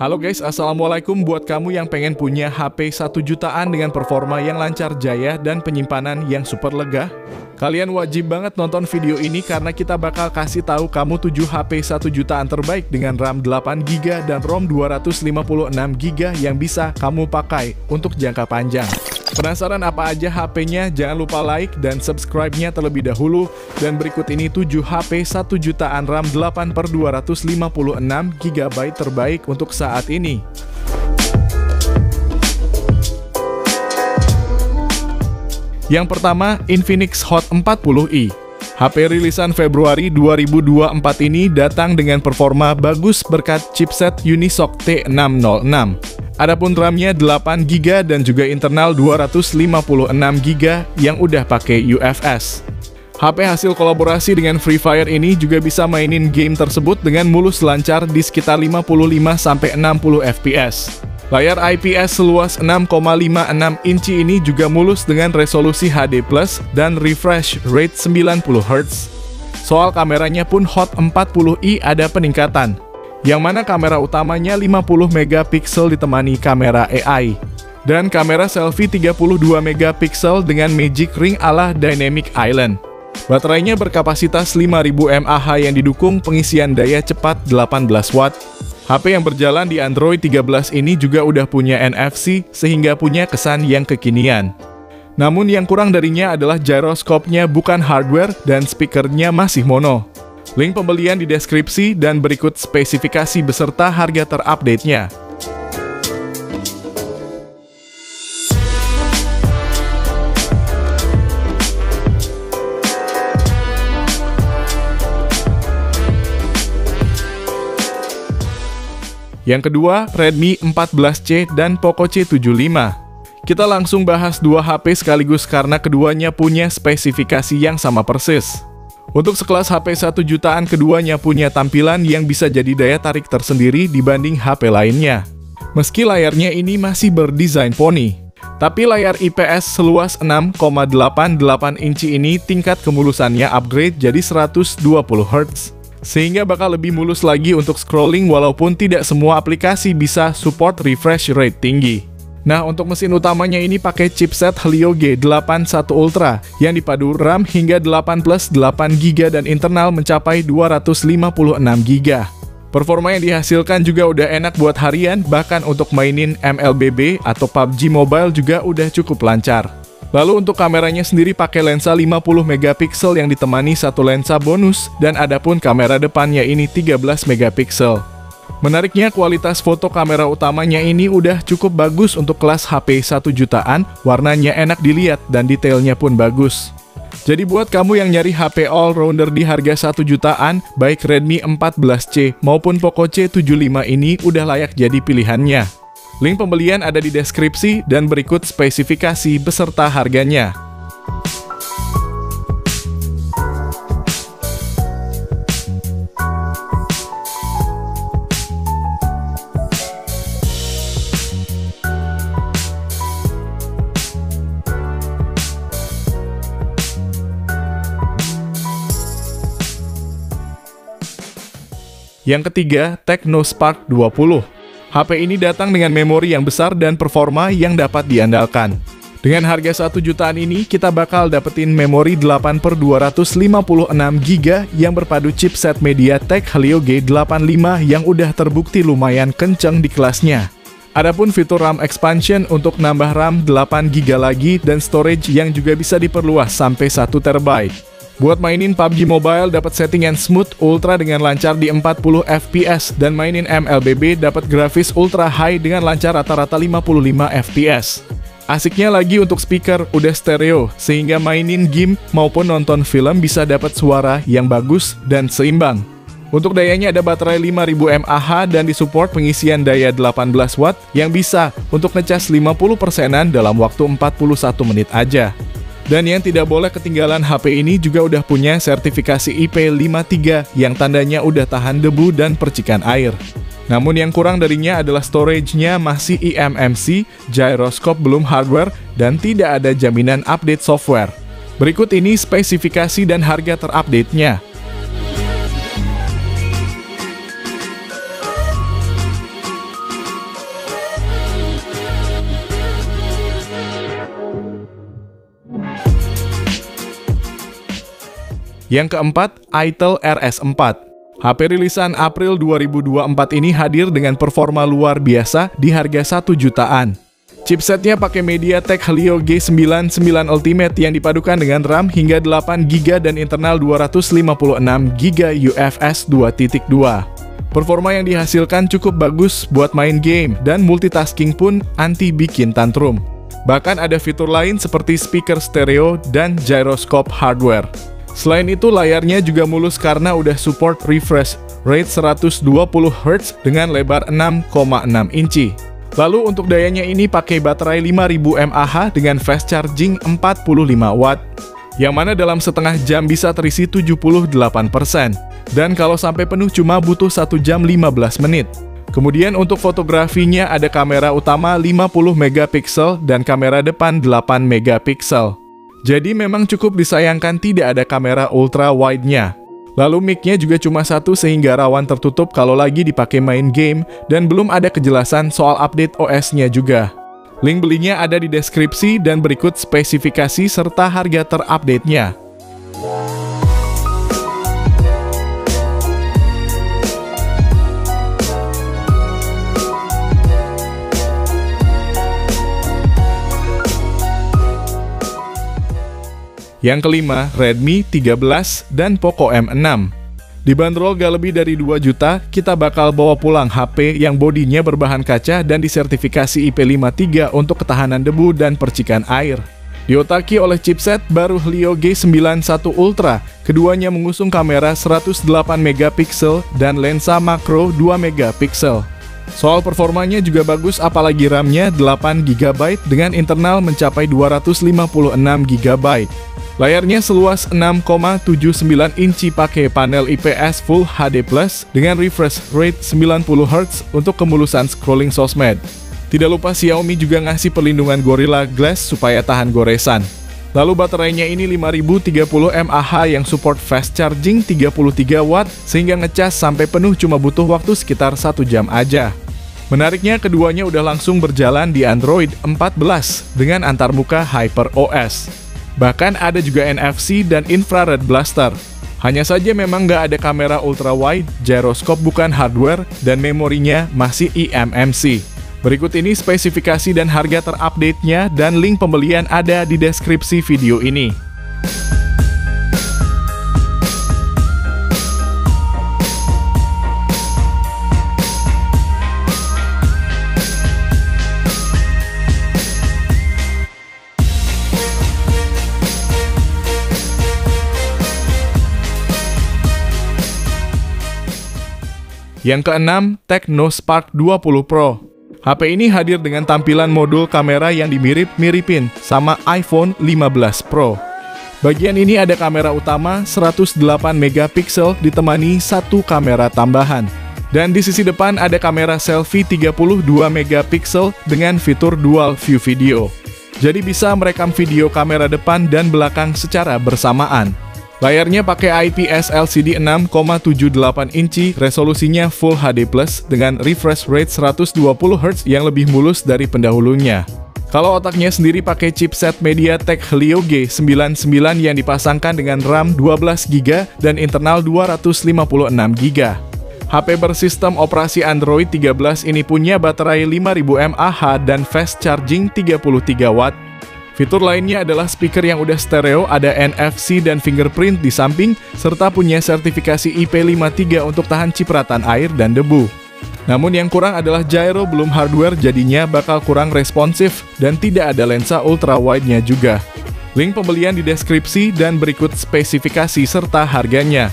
Halo guys, assalamualaikum buat kamu yang pengen punya HP 1 jutaan dengan performa yang lancar jaya dan penyimpanan yang super lega. Kalian wajib banget nonton video ini karena kita bakal kasih tahu kamu 7 HP 1 jutaan terbaik dengan RAM 8GB dan ROM 256GB yang bisa kamu pakai untuk jangka panjang. Penasaran apa aja HP-nya? Jangan lupa like dan subscribe-nya terlebih dahulu. Dan berikut ini 7 HP 1 jutaan RAM 8/256GB terbaik untuk saat ini. Yang pertama, Infinix Hot 40i. HP rilisan Februari 2024 ini datang dengan performa bagus berkat chipset Unisoc T606. Adapun RAM-nya 8GB dan juga internal 256GB yang udah pakai UFS. HP hasil kolaborasi dengan Free Fire ini juga bisa mainin game tersebut dengan mulus lancar di sekitar 55-60 fps. Layar IPS seluas 6,56 inci ini juga mulus dengan resolusi HD+ dan refresh rate 90Hz. Soal kameranya pun Hot 40i ada peningkatan, yang mana kamera utamanya 50MP ditemani kamera AI. Dan kamera selfie 32MP dengan Magic Ring ala Dynamic Island. Baterainya berkapasitas 5000 mAh yang didukung pengisian daya cepat 18W. HP yang berjalan di Android 13 ini juga udah punya NFC sehingga punya kesan yang kekinian. Namun yang kurang darinya adalah gyroscope-nya bukan hardware dan speakernya masih mono. Link pembelian di deskripsi dan berikut spesifikasi beserta harga terupdate-nya. Yang kedua, Redmi 14C dan Poco C75. Kita langsung bahas dua HP sekaligus karena keduanya punya spesifikasi yang sama persis. Untuk sekelas HP 1 jutaan, keduanya punya tampilan yang bisa jadi daya tarik tersendiri dibanding HP lainnya. Meski layarnya ini masih berdesain poni, tapi layar IPS seluas 6,88 inci ini tingkat kemulusannya upgrade jadi 120Hz. Sehingga bakal lebih mulus lagi untuk scrolling walaupun tidak semua aplikasi bisa support refresh rate tinggi. Nah, untuk mesin utamanya ini pakai chipset Helio G81 Ultra yang dipadu RAM hingga 8+8GB dan internal mencapai 256GB. Performa yang dihasilkan juga udah enak buat harian, bahkan untuk mainin MLBB atau PUBG Mobile juga udah cukup lancar. Lalu untuk kameranya sendiri pakai lensa 50MP yang ditemani satu lensa bonus, dan adapun kamera depannya ini 13MP. Menariknya, kualitas foto kamera utamanya ini udah cukup bagus untuk kelas HP 1 jutaan, warnanya enak dilihat dan detailnya pun bagus. Jadi buat kamu yang nyari HP all-rounder di harga 1 jutaan, baik Redmi 14C maupun Poco C75 ini udah layak jadi pilihannya. Link pembelian ada di deskripsi dan berikut spesifikasi beserta harganya. Yang ketiga, Tecno Spark 20. HP ini datang dengan memori yang besar dan performa yang dapat diandalkan. Dengan harga 1 jutaan ini, kita bakal dapetin memori 8/256GB yang berpadu chipset MediaTek Helio G85 yang udah terbukti lumayan kenceng di kelasnya. Adapun fitur RAM expansion untuk nambah RAM 8GB lagi dan storage yang juga bisa diperluas sampai 1TB. Buat mainin PUBG Mobile dapat settingan smooth ultra dengan lancar di 40 fps dan mainin MLBB dapat grafis ultra high dengan lancar rata-rata 55 fps. Asiknya lagi untuk speaker udah stereo sehingga mainin game maupun nonton film bisa dapat suara yang bagus dan seimbang. Untuk dayanya ada baterai 5000 mAh dan disupport pengisian daya 18W yang bisa untuk ngecas 50%-an dalam waktu 41 menit aja. Dan yang tidak boleh ketinggalan, HP ini juga udah punya sertifikasi IP53 yang tandanya udah tahan debu dan percikan air. Namun yang kurang darinya adalah storage-nya masih eMMC, gyroscope belum hardware, dan tidak ada jaminan update software. Berikut ini spesifikasi dan harga terupdate-nya. Yang keempat, Itel RS4. HP rilisan April 2024 ini hadir dengan performa luar biasa di harga 1 jutaan. Chipsetnya pakai MediaTek Helio G99 Ultimate yang dipadukan dengan RAM hingga 8GB dan internal 256GB UFS 2.2. Performa yang dihasilkan cukup bagus buat main game dan multitasking pun anti bikin tantrum. Bahkan ada fitur lain seperti speaker stereo dan gyroscope hardware. Selain itu layarnya juga mulus karena udah support refresh rate 120Hz dengan lebar 6,6 inci. Lalu untuk dayanya ini pakai baterai 5000 mAh dengan fast charging 45 watt, yang mana dalam setengah jam bisa terisi 78%. Dan kalau sampai penuh cuma butuh 1 jam 15 menit. Kemudian untuk fotografinya ada kamera utama 50 megapiksel dan kamera depan 8 megapiksel. Jadi memang cukup disayangkan tidak ada kamera ultra wide-nya. Lalu mic-nya juga cuma satu sehingga rawan tertutup kalau lagi dipakai main game dan belum ada kejelasan soal update OS-nya juga. Link belinya ada di deskripsi dan berikut spesifikasi serta harga terupdate-nya. Yang kelima, Redmi 13 dan Poco M6. Dibanderol gak lebih dari 2 juta, kita bakal bawa pulang HP yang bodinya berbahan kaca dan disertifikasi IP53 untuk ketahanan debu dan percikan air. Diotaki oleh chipset baru Helio G91 Ultra, keduanya mengusung kamera 108 megapiksel dan lensa makro 2 megapiksel. Soal performanya juga bagus apalagi RAM-nya 8GB dengan internal mencapai 256GB. Layarnya seluas 6,79 inci pakai panel IPS Full HD Plus dengan refresh rate 90Hz untuk kemulusan scrolling sosmed. Tidak lupa Xiaomi juga ngasih perlindungan Gorilla Glass supaya tahan goresan. Lalu baterainya ini 5030 mAh yang support fast charging 33 watt sehingga ngecas sampai penuh cuma butuh waktu sekitar 1 jam aja. Menariknya keduanya udah langsung berjalan di Android 14 dengan antarmuka HyperOS. Bahkan ada juga NFC dan infrared blaster. Hanya saja memang nggak ada kamera ultra wide, gyroscope bukan hardware, dan memorinya masih eMMC. Berikut ini spesifikasi dan harga terupdate-nya dan link pembelian ada di deskripsi video ini. Yang keenam, Tecno Spark 20 Pro. HP ini hadir dengan tampilan modul kamera yang dimirip-miripin sama iPhone 15 Pro. Bagian ini ada kamera utama 108 megapiksel ditemani satu kamera tambahan. Dan di sisi depan ada kamera selfie 32 megapiksel dengan fitur dual view video. Jadi bisa merekam video kamera depan dan belakang secara bersamaan. Layarnya pakai IPS LCD 6,78 inci, resolusinya Full HD Plus dengan refresh rate 120Hz yang lebih mulus dari pendahulunya. Kalau otaknya sendiri pakai chipset MediaTek Helio G99 yang dipasangkan dengan RAM 12GB dan internal 256GB. HP bersistem operasi Android 13 ini punya baterai 5000 mAh dan fast charging 33 watt. Fitur lainnya adalah speaker yang udah stereo, ada NFC dan fingerprint di samping, serta punya sertifikasi IP53 untuk tahan cipratan air dan debu. Namun yang kurang adalah gyro belum hardware, jadinya bakal kurang responsif dan tidak ada lensa ultra wide-nya juga. Link pembelian di deskripsi dan berikut spesifikasi serta harganya.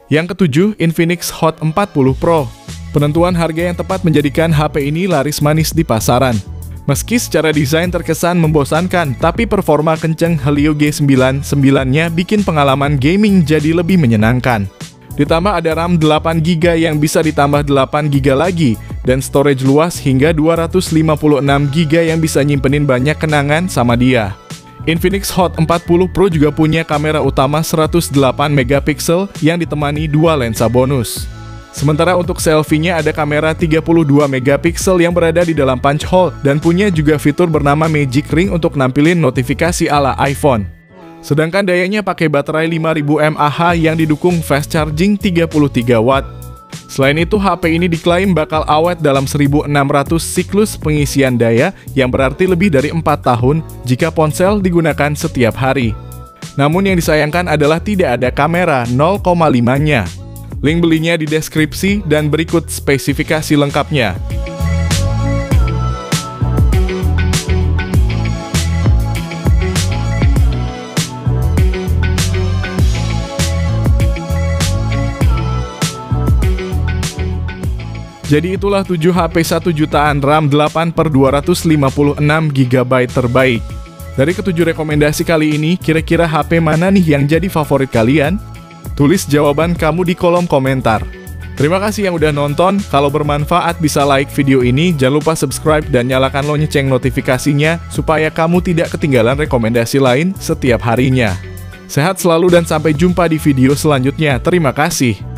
Yang ketujuh, Infinix Hot 40 Pro. Penentuan harga yang tepat menjadikan HP ini laris manis di pasaran. Meski secara desain terkesan membosankan, tapi performa kenceng Helio G99-nya bikin pengalaman gaming jadi lebih menyenangkan. Ditambah ada RAM 8GB yang bisa ditambah 8GB lagi, dan storage luas hingga 256GB yang bisa nyimpenin banyak kenangan sama dia. Infinix Hot 40 Pro juga punya kamera utama 108 megapiksel yang ditemani dua lensa bonus. Sementara untuk selfie-nya ada kamera 32 megapiksel yang berada di dalam punch hole dan punya juga fitur bernama Magic Ring untuk nampilin notifikasi ala iPhone. Sedangkan dayanya pakai baterai 5000 mAh yang didukung fast charging 33 watt. Selain itu, HP ini diklaim bakal awet dalam 1600 siklus pengisian daya yang berarti lebih dari 4 tahun jika ponsel digunakan setiap hari. Namun yang disayangkan adalah tidak ada kamera 0,5-nya. Link belinya di deskripsi dan berikut spesifikasi lengkapnya. Jadi itulah 7 HP 1 jutaan RAM 8/256GB terbaik. Dari ketujuh rekomendasi kali ini, kira-kira HP mana nih yang jadi favorit kalian? Tulis jawaban kamu di kolom komentar. Terima kasih yang udah nonton. Kalau bermanfaat bisa like video ini, jangan lupa subscribe dan nyalakan lonceng notifikasinya supaya kamu tidak ketinggalan rekomendasi lain setiap harinya. Sehat selalu dan sampai jumpa di video selanjutnya. Terima kasih.